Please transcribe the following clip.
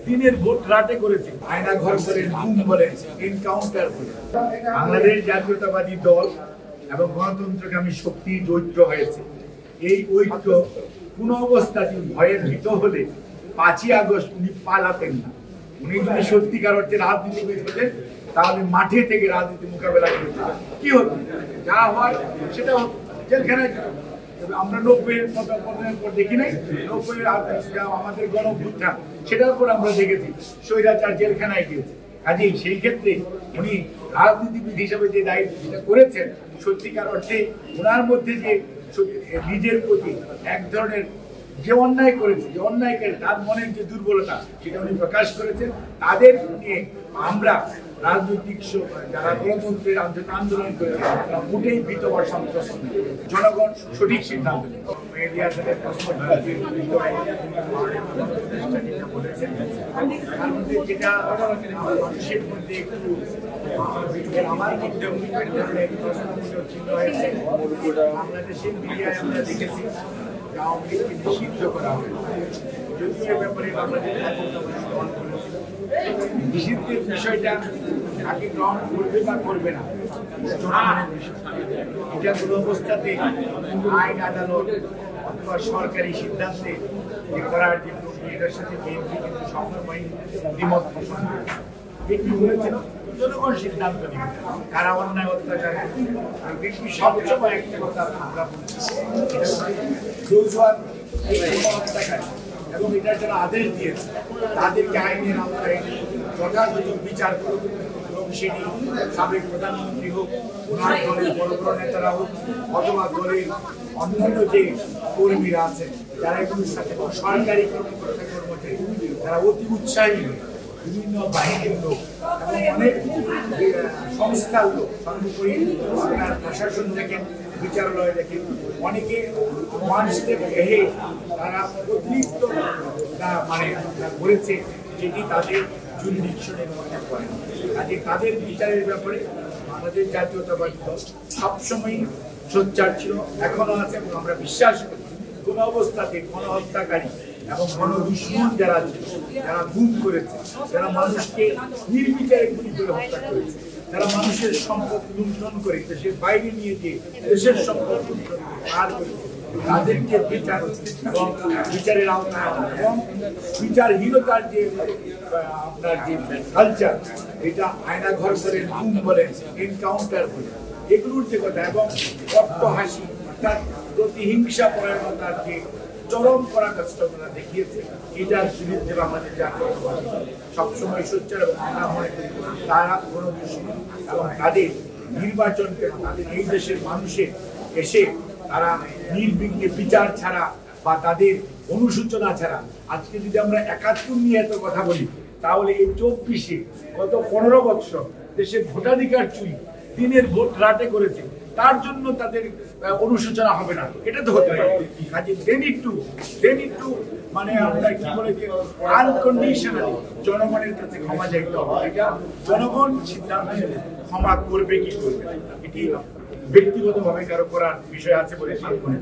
দিনের ভোট রাতে করেছে, আয়না ঘর বলেন, গুম বলেন, এনকাউন্টার বলেন। বাংলাদেশ জাতীয়তাবাদী দল এবং গণতন্ত্রকামী শক্তি ঐক্য হয়েছে। এই ঐক্য কোন অবস্থাতেই ভয়ের ভীত হলে 5ই আগস্ট উনি পালাতেন না। উনি যদি সত্যিকার অর্থে রাজনীতিবিদ হতেন তাহলে মাঠে থেকে রাজনীতি মোকাবেলা করতে কি হতো, যা হয় সেটা জেলখানায়। আমরা 90-এর পর দেখি নাই, 90-এর আমাদের গণঅভ্যুত্থান সেটার পর আমরা দেখেছি স্বৈরাচার জেলখানায় গিয়েছে। কাজেই সেই ক্ষেত্রে উনি রাজনীতিবিদ হিসেবে যে দায়িত্বটা করেছেন, সত্যিকার অর্থে ওনার মধ্যে যে নিজের প্রতি এক ধরনের যে অন্যায় করেছে, যে অন্যায়কারী তার মনের যে দুর্বলতা সেটা উনি প্রকাশ করেছেন। তাদের নিয়ে আমরা রাজনৈতিক যারা গণতন্ত্রের আন্দোলন করেছে মোটেই ভীত বা সন্ত্রস্ত। জনগণ সঠিক সিদ্ধান্ত বলেছেন। তার মধ্যে যেটা মানুষের মধ্যে একটু আমার মধ্যে চিহ্ন হয়েছে, বাংলাদেশের মিডিয়ায় আমরা দেখেছি আওয়ামী লীগকে নিষিদ্ধ করা হয়। যদিও এ ব্যাপারে বাংলাদেশ নিষিদ্ধের বিষয়টা তাকে গ্রহণ করবে বা করবে না, এটা কোনো অবস্থাতে আইন আদালত অথবা সরকারি সিদ্ধান্তে করার যে প্রক্রিয়াটার সাথে বিএনপি কিন্তু সবসময় দ্বিমত পোষণ করেছিল। জনগণ সিদ্ধান্ত নেবে কারা অন্যায় অত্যাচার। বিএনপি সবসময় একটা কথা আমরা বলছি, এবং এটার যারা আদেশ দিয়েছে তাদেরকে আইনের আওতায় যথাযথ বিচার করবে। এবং সেটি সাবেক প্রধানমন্ত্রী হোক, ওনার দলের বড় বড় নেতারা হোক, অথবা দলের অন্যান্য যে কর্মীরা আছেন যারা এগুলোর সাথে সরকারি কর্মকর্তা কর্মচারী, তারা অতি উৎসাহী, বিভিন্ন বাহিনীর লোক এবং অনেক সংস্থার লোক, সর্বোপরি আপনার প্রশাসন দেখেন, বিচারালয় দেখেন, অনেকে মানুষদের দেহে তারা অতিরিক্ত মানে করেছে যেটি তাদের জুরিডিকশনের মধ্যে পড়ে। কাজে তাদের বিচারের ব্যাপারে বাংলাদেশ জাতীয়তাবাদী দল সবসময়ই সোচ্চার ছিল, এখনো আছে। এবং আমরা বিশ্বাস করি কোন অবস্থাতে গণহত্যাকারী এবং গণদুশ্মন যারা ছিল, যারা গুম করেছে, যারা মানুষকে নির্বিচারে গুলি করে হত্যা করেছে, যারা মানুষের সম্পদ লুণ্ঠন করে দেশের বাইরে নিয়ে গিয়ে দেশের সম্পদ লুণ্ঠন পার করেছে, তাদেরকে বিচার এবং বিচারের আওতায় এবং বিচারহীনতার যে আপনার যে কালচার, এটা আয়না ঘর বলেন, গুম বলেন, এনকাউন্টার বলেন, এগুলোর যে কথা এবং অট্টহাসি অর্থাৎ প্রতিহিংসা পরায়ণতার যে চরম পরাকাষ্ঠা দেখিয়েছে, এটার বিরুদ্ধে বাংলাদেশ জাতীয়তাবাদী সবসময় সোচ্চার। এবং আমরা মনে করি তারা কোনো দুশ্মন এবং তাদের নির্বাচনকে তাদের এই দেশের মানুষের এসে তারা নির্বিঘ্নে বিচার ছাড়া বা তাদের অনুসূচনা ছাড়া, আজকে যদি আমরা ৭১ নিয়ে এত কথা বলি তাহলে এই ২৪-এ গত ১৫ বৎসর দেশের ভোটাধিকার চুরি, দিনের ভোট রাতে করেছে, তার জন্য তাদের অনুসূচনা হবে না, এটা তো হতে পারে। কাজে দেন একটু মানে আমরা কি বলে যে আনকন্ডিশনালি জনগণের কাছে ক্ষমা চাইতে হবে। এটা জনগণ সিদ্ধান্ত নেবে ক্ষমা করবে কি করবে, এটি ব্যক্তিগতভাবে কারো করার বিষয় আছে বলে মনে করি।